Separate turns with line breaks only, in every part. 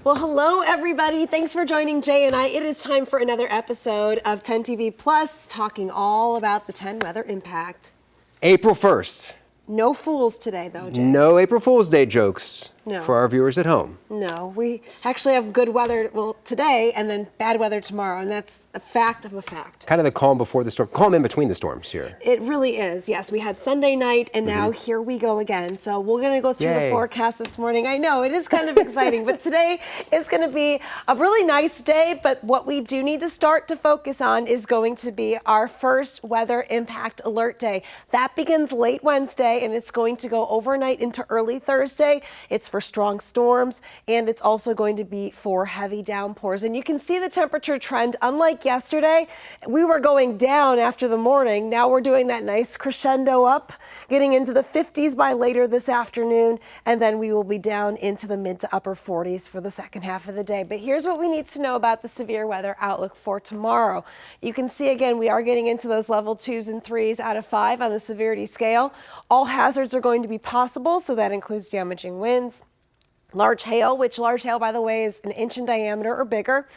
Well, hello, everybody. Thanks for joining Jay and I. It is time for another episode of 10 TV Plus, talking all about the 10 weather impact.
April 1st.
No fools today, though, Jay.
No April Fool's Day jokes for our viewers at home.
No, we actually have good weather today and then bad weather tomorrow, and that's a fact of a fact.
Kind of the calm before the storm, calm in between the storms here.
It really is, yes. We had Sunday night, and now here we go again. So we're going to go through the forecast this morning. I know, it is kind of exciting, but today is going to be a really nice day, but what we do need to start to focus on is going to be our first weather impact alert day. That begins late Wednesday, and it's going to go overnight into early Thursday. It's for strong storms, and it's also going to be for heavy downpours. And you can see the temperature trend. Unlike yesterday, we were going down after the morning. Now we're doing that nice crescendo up, getting into the 50s by later this afternoon, and then we will be down into the mid to upper 40s for the second half of the day. But here's what we need to know about the severe weather outlook for tomorrow. You can see again, we are getting into those level 2s and 3s out of 5 on the severity scale. All hazards are going to be possible, so that includes damaging winds, large hail, which large hail, by the way, is 1 inch in diameter or bigger,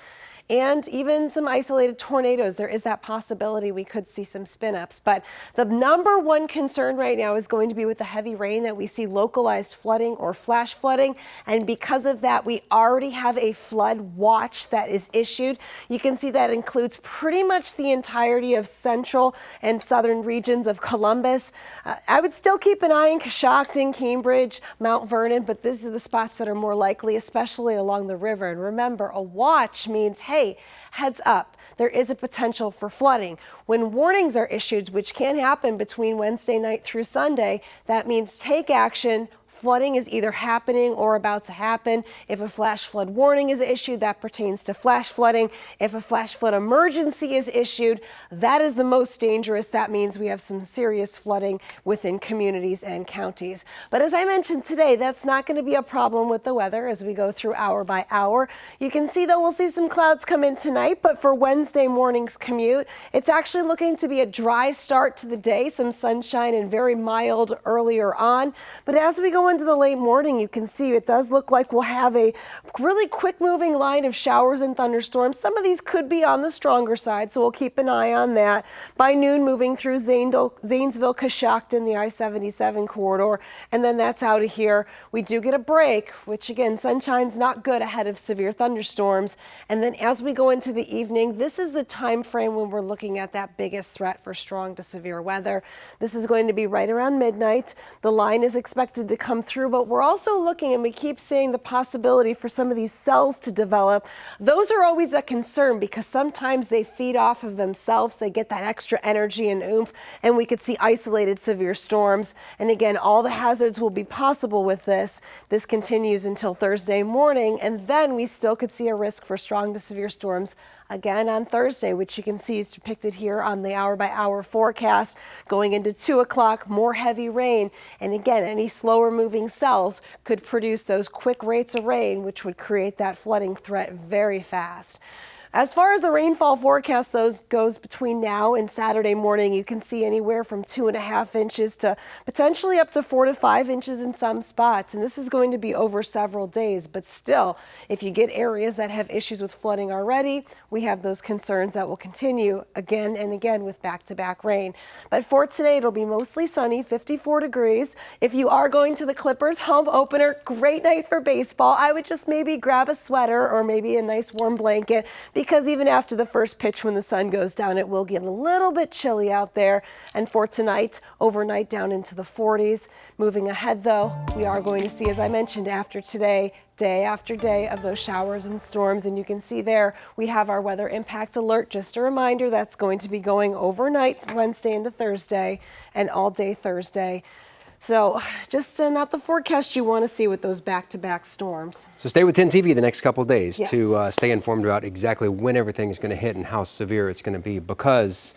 and even some isolated tornadoes. There is that possibility we could see some spin-ups. But the number one concern right now is going to be with the heavy rain that we see localized flooding or flash flooding. And because of that, we already have a flood watch that is issued. You can see that includes pretty much the entirety of central and southern regions of Columbus. I would still keep an eye on Coshocton, Cambridge, Mount Vernon, but these are the spots that are more likely, especially along the river. And remember, a watch means, hey, heads up, there is a potential for flooding. When warnings are issued, which can happen between Wednesday night through Sunday, that means take action. Flooding is either happening or about to happen. If a flash flood warning is issued, that pertains to flash flooding. If a flash flood emergency is issued, that is the most dangerous. That means we have some serious flooding within communities and counties. But as I mentioned today, that's not going to be a problem with the weather as we go through hour by hour. You can see that we'll see some clouds come in tonight, but for Wednesday morning's commute, it's actually looking to be a dry start to the day, some sunshine and very mild earlier on. But as we go into the late morning, you can see it does look like we'll have a really quick moving line of showers and thunderstorms. Some of these could be on the stronger side, so we'll keep an eye on that. By noon, moving through Zanesville, Coshocton, the I-77 corridor, and then that's out of here. We do get a break, which again, sunshine's not good ahead of severe thunderstorms. And then as we go into the evening, this is the time frame when we're looking at that biggest threat for strong to severe weather. This is going to be right around midnight. The line is expected to come through, but we're also looking, and we keep seeing the possibility for some of these cells to develop. Those are always a concern because sometimes they feed off of themselves. They get that extra energy and oomph, and we could see isolated severe storms. And again, all the hazards will be possible with this. This continues until Thursday morning, and then we still could see a risk for strong to severe storms again on Thursday, which you can see is depicted here on the hour-by-hour forecast. Going into 2 o'clock, more heavy rain. And again, any slower moving cells could produce those quick rates of rain, which would create that flooding threat very fast. As far as the rainfall forecast goes between now and Saturday morning, you can see anywhere from 2.5 inches to potentially up to 4 to 5 inches in some spots. And this is going to be over several days. But still, if you get areas that have issues with flooding already, we have those concerns that will continue again and again with back-to-back rain. But for today, it'll be mostly sunny, 54 degrees. If you are going to the Clippers home opener, great night for baseball. I would just maybe grab a sweater or maybe a nice warm blanket, because even after the first pitch, when the sun goes down, it will get a little bit chilly out there. And for tonight, overnight down into the 40s. Moving ahead, though, we are going to see, as I mentioned, after today, day after day of those showers and storms. And you can see there we have our weather impact alert. Just a reminder, that's going to be going overnight Wednesday into Thursday and all day Thursday. So just not the forecast you want to see with those back-to-back storms.
So stay with 10 TV the next couple of days to stay informed about exactly when everything is going to hit and how severe it's going to be, because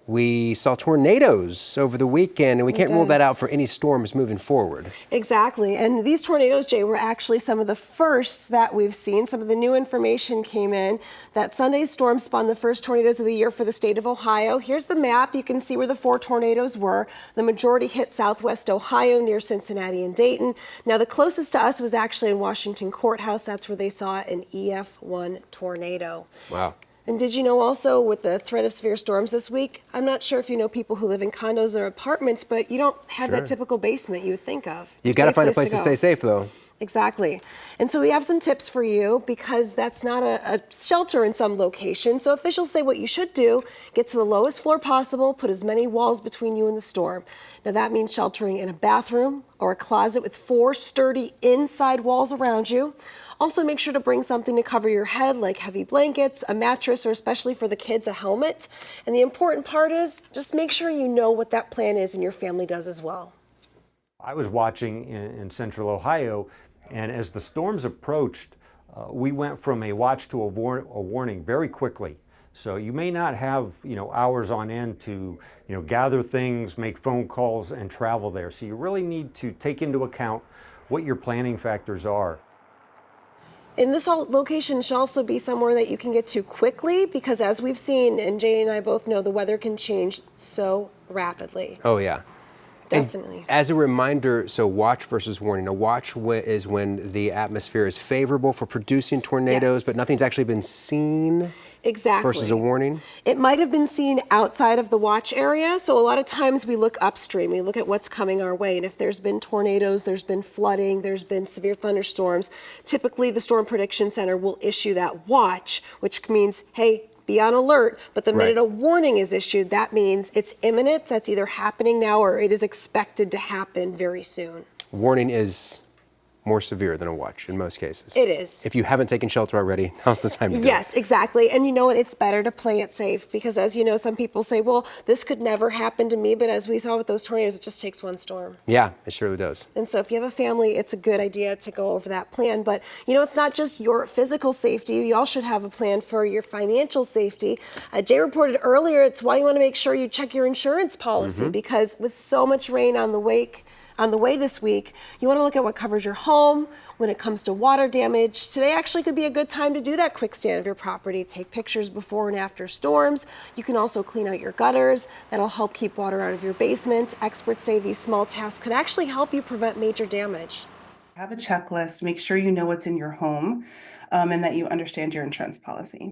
We saw tornadoes over the weekend, and we can't rule that out for any storms moving forward.
Exactly. And these tornadoes, Jay, were actually some of the first that we've seen. Some of the new information came in that Sunday's storm spawned the first tornadoes of the year for the state of Ohio. Here's the map. You can see where the 4 tornadoes were. The majority hit southwest Ohio near Cincinnati and Dayton. Now, the closest to us was actually in Washington Courthouse. That's where they saw an EF1 tornado.
Wow.
And did you know also with the threat of severe storms this week, I'm not sure if you know people who live in condos or apartments, but you don't have that typical basement you would think of.
You got to find a place to stay safe, though.
Exactly. And so we have some tips for you because that's not a shelter in some locations. So officials say what you should do, get to the lowest floor possible, put as many walls between you and the storm. Now that means sheltering in a bathroom or a closet with 4 sturdy inside walls around you. Also make sure to bring something to cover your head like heavy blankets, a mattress, or especially for the kids, a helmet. And the important part is just make sure you know what that plan is and your family does as well.
I was watching in central Ohio, and as the storms approached, we went from a watch to a warning very quickly. So you may not have, hours on end to, gather things, make phone calls, and travel there. So you really need to take into account what your planning factors are.
And this location should also be somewhere that you can get to quickly because as we've seen, and Jay and I both know, the weather can change so rapidly.
Oh, yeah.
Definitely.
And as a reminder, so watch versus warning. A watch is when the atmosphere is favorable for producing tornadoes, but nothing's actually been seen.
Exactly.
Versus a warning?
It might have been seen outside of the watch area. So a lot of times we look upstream. We look at what's coming our way. And if there's been tornadoes, there's been flooding, there's been severe thunderstorms, typically the Storm Prediction Center will issue that watch, which means, hey, be on alert. But the minute a warning is issued, that means it's imminent. That's either happening now or it is expected to happen very soon.
Warning is more severe than a watch in most cases.
It is.
If you haven't taken shelter already, now's the time to do it.
Yes, exactly. And you know what? It's better to play it safe because as you know, some people say, well, this could never happen to me. But as we saw with those tornadoes, it just takes one storm.
Yeah, it surely does.
And so if you have a family, it's a good idea to go over that plan. But it's not just your physical safety. You all should have a plan for your financial safety. Jay reported earlier, it's why you want to make sure you check your insurance policy because with so much rain on the way this week, you want to look at what covers your home when it comes to water damage. Today actually could be a good time to do that quick scan of your property. Take pictures before and after storms. You can also clean out your gutters. That'll help keep water out of your basement. Experts say these small tasks can actually help you prevent major damage.
Have a checklist. Make sure you know what's in your home and that you understand your insurance policy.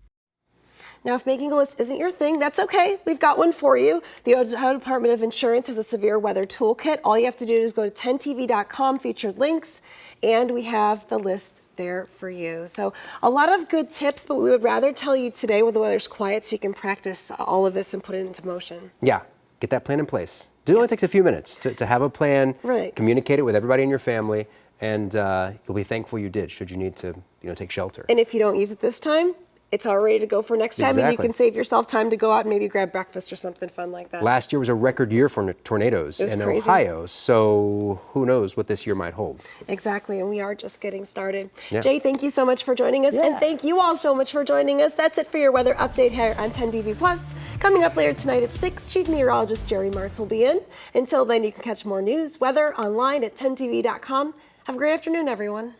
Now, if making a list isn't your thing, that's okay. We've got one for you. The Ohio Department of Insurance has a severe weather toolkit. All you have to do is go to 10tv.com, featured links, and we have the list there for you. So a lot of good tips, but we would rather tell you today when the weather's quiet so you can practice all of this and put it into motion.
Yeah, get that plan in place. It only takes a few minutes to have a plan, communicate it with everybody in your family, and you'll be thankful you did should you need to take shelter.
And if you don't use it this time, it's all ready to go for next time, and you can save yourself time to go out and maybe grab breakfast or something fun like that.
Last year was a record year for tornadoes in Ohio, so who knows what this year might hold.
Exactly, and we are just getting started. Jay, thank you so much for joining us, and thank you all so much for joining us. That's it for your weather update here on 10TV+. Coming up later tonight at 6, Chief Meteorologist Jerry Martz will be in. Until then, you can catch more news, weather online at 10tv.com. Have a great afternoon, everyone.